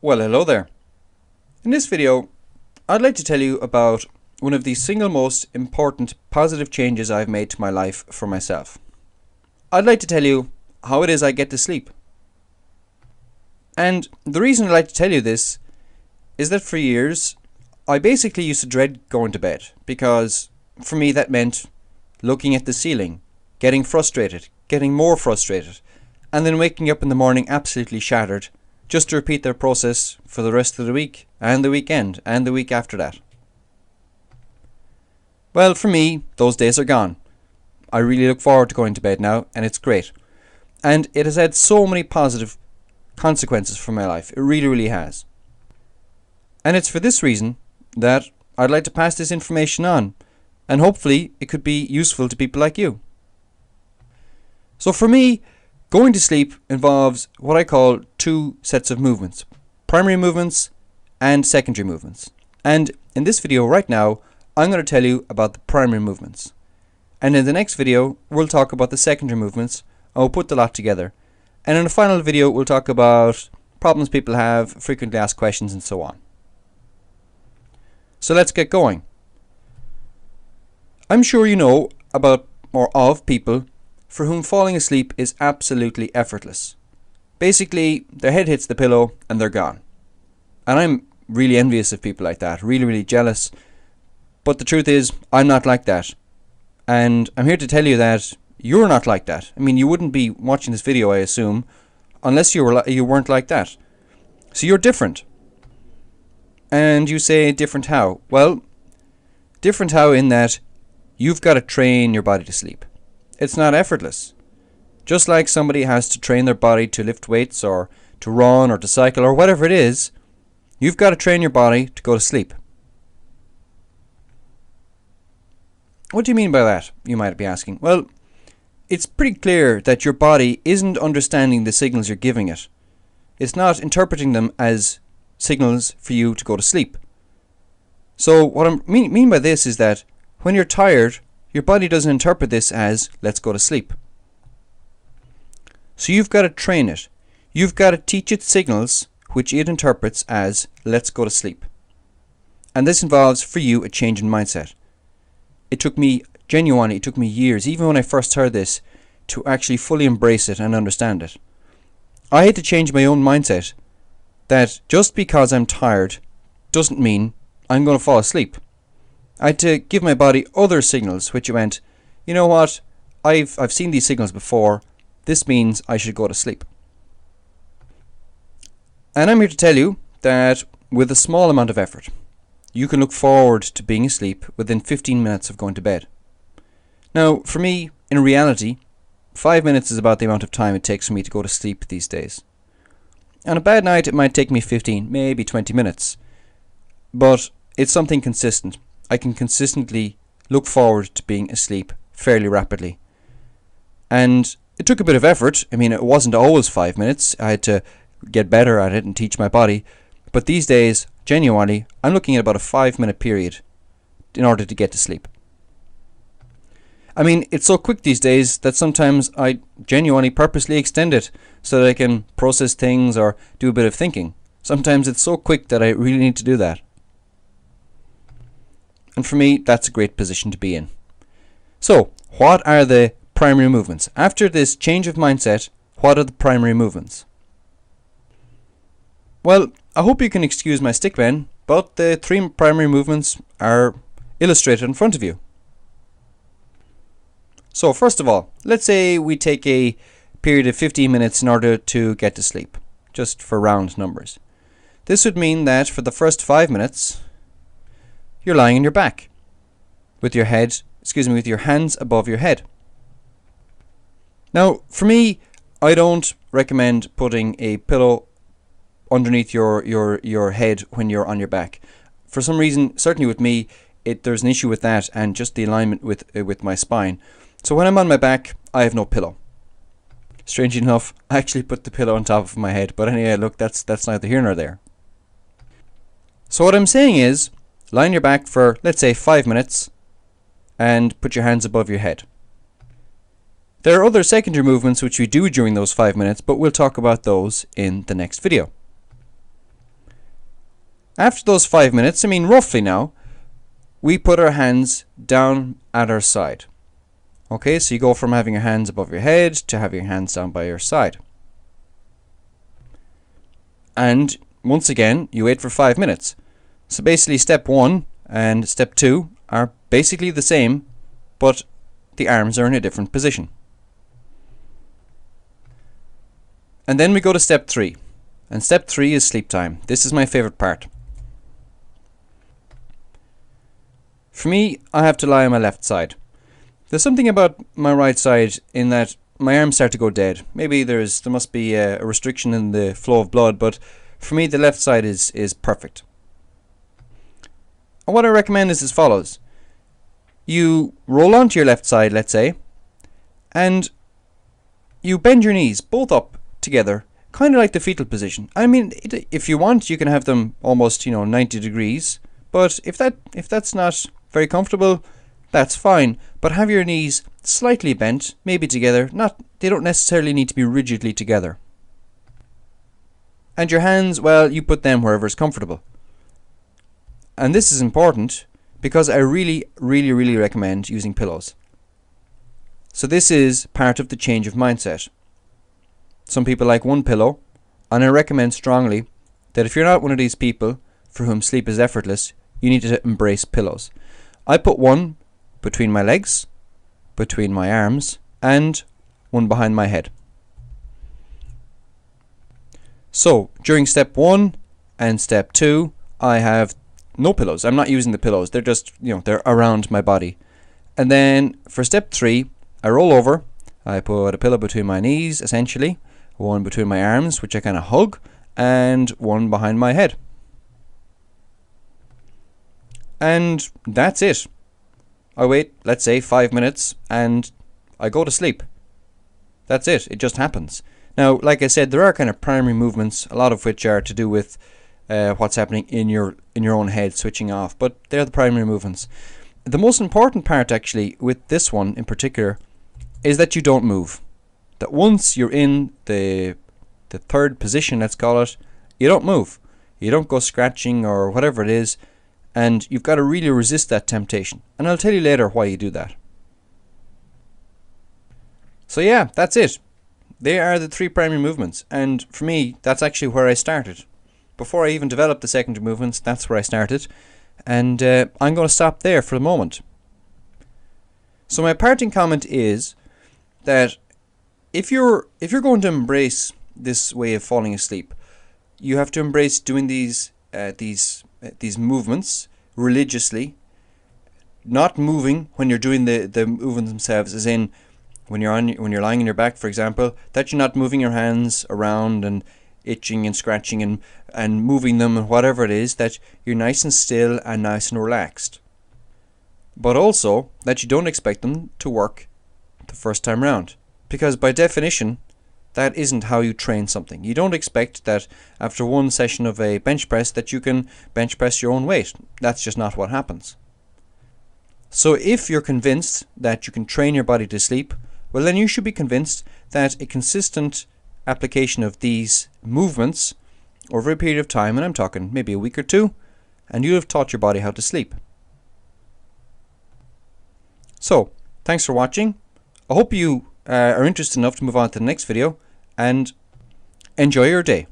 Well, hello there. In this video, I'd like to tell you about one of the single most important positive changes I've made to my life for myself. I'd like to tell you how it is I get to sleep. And the reason I'd like to tell you this is that for years, I basically used to dread going to bed because for me that meant looking at the ceiling, getting frustrated, getting more frustrated, and then waking up in the morning absolutely shattered, just to repeat their process for the rest of the week, and the weekend, and the week after that. Well, for me, those days are gone. I really look forward to going to bed now, and it's great. And it has had so many positive consequences for my life. It really, really has. And it's for this reason that I'd like to pass this information on, and hopefully it could be useful to people like you. So for me, going to sleep involves what I call two sets of movements, primary movements and secondary movements. And in this video right now, I'm going to tell you about the primary movements. And in the next video, we'll talk about the secondary movements, and we'll put the lot together. And in the final video, we'll talk about problems people have, frequently asked questions, and so on. So let's get going. I'm sure you know about or of people for whom falling asleep is absolutely effortless. Basically, their head hits the pillow and they're gone. And I'm really envious of people like that, really, really jealous. But the truth is, I'm not like that. And I'm here to tell you that you're not like that. I mean, you wouldn't be watching this video, I assume, unless you weren't like that. So you're different. And you say different how? Well, different how in that you've got to train your body to sleep. It's not effortless. Just like somebody has to train their body to lift weights or to run or to cycle or whatever it is, you've got to train your body to go to sleep. What do you mean by that, you might be asking? Well, it's pretty clear that your body isn't understanding the signals you're giving it. It's not interpreting them as signals for you to go to sleep. So what I mean by this is that when you're tired, your body doesn't interpret this as, let's go to sleep. So you've got to train it. You've got to teach it signals which it interprets as, let's go to sleep. And this involves, for you, a change in mindset. It took me years, even when I first heard this, to actually fully embrace it and understand it. I had to change my own mindset that just because I'm tired doesn't mean I'm going to fall asleep. I had to give my body other signals which went, you know what, I've seen these signals before, this means I should go to sleep. And I'm here to tell you that with a small amount of effort, you can look forward to being asleep within 15 minutes of going to bed. Now, for me, in reality, 5 minutes is about the amount of time it takes for me to go to sleep these days. On a bad night, it might take me 15, maybe 20 minutes. But it's something consistent. I can consistently look forward to being asleep fairly rapidly. And it took a bit of effort. I mean, it wasn't always 5 minutes. I had to get better at it and teach my body. But these days, genuinely, I'm looking at about a 5-minute period in order to get to sleep. I mean, it's so quick these days that sometimes I genuinely purposely extend it so that I can process things or do a bit of thinking. Sometimes it's so quick that I really need to do that. And for me, that's a great position to be in. So, what are the primary movements? After this change of mindset, what are the primary movements? Well, I hope you can excuse my stick pen, but the three primary movements are illustrated in front of you. So, first of all, let's say we take a period of 15 minutes in order to get to sleep, just for round numbers. This would mean that for the first 5 minutes, you're lying on your back with your hands above your head. Now, for me, I don't recommend putting a pillow underneath your head when you're on your back. For some reason, certainly with me, there's an issue with that and just the alignment with my spine. So when I'm on my back, I have no pillow. Strangely enough, I actually put the pillow on top of my head, but anyway, look, that's neither here nor there. So what I'm saying is, lie on your back for, let's say, 5 minutes and put your hands above your head. There are other secondary movements which we do during those 5 minutes, but we'll talk about those in the next video. After those 5 minutes, I mean roughly now, we put our hands down at our side. Okay, so you go from having your hands above your head to having your hands down by your side. And once again, you wait for 5 minutes. So basically step 1 and step 2 are basically the same, but the arms are in a different position. And then we go to step 3. And step 3 is sleep time. This is my favorite part. For me, I have to lie on my left side. There's something about my right side in that my arms start to go dead. Maybe there must be a restriction in the flow of blood, but for me the left side is perfect. And what I recommend is as follows. You roll onto your left side, let's say, and you bend your knees both up together, kind of like the fetal position. I mean, if you want, you can have them almost, 90 degrees, but if that's not very comfortable, that's fine. But have your knees slightly bent, maybe together. They don't necessarily need to be rigidly together. And your hands, well, you put them wherever is comfortable. And this is important because I really, really, really recommend using pillows. So this is part of the change of mindset. Some people like one pillow, and I recommend strongly that if you're not one of these people for whom sleep is effortless, you need to embrace pillows. I put one between my legs, between my arms, and one behind my head. So during step 1 and step 2, I have no pillows. I'm not using the pillows. They're just, they're around my body. And then for step 3, I roll over. I put a pillow between my knees, essentially, one between my arms, which I kind of hug, and one behind my head. And that's it. I wait, let's say, 5 minutes, and I go to sleep. That's it. It just happens. Now, like I said, there are kind of primary movements, a lot of which are to do with what's happening in your own head, switching off. But they're the primary movements. The most important part, actually, with this one in particular, is that you don't move. That once you're in the third position, let's call it, you don't move. You don't go scratching or whatever it is. And you've got to really resist that temptation. And I'll tell you later why you do that. So yeah, that's it. They are the 3 primary movements. And for me, that's actually where I started. Before I even developed the secondary movements, that's where I started. And I'm going to stop there for the moment. So my parting comment is that if you're going to embrace this way of falling asleep, you have to embrace doing these movements religiously, not moving when you're doing the movements themselves, as in when you're lying on your back, for example, that you're not moving your hands around and itching and scratching and moving them and whatever it is, that you're nice and still and nice and relaxed. But also that you don't expect them to work the first time round, because by definition that isn't how you train something. You don't expect that after one session of a bench press that you can bench press your own weight. That's just not what happens. So if you're convinced that you can train your body to sleep, well then you should be convinced that a consistent application of these movements over a period of time, and I'm talking maybe a week or 2, and you'll have taught your body how to sleep. So, thanks for watching. I hope you are interested enough to move on to the next video, and enjoy your day.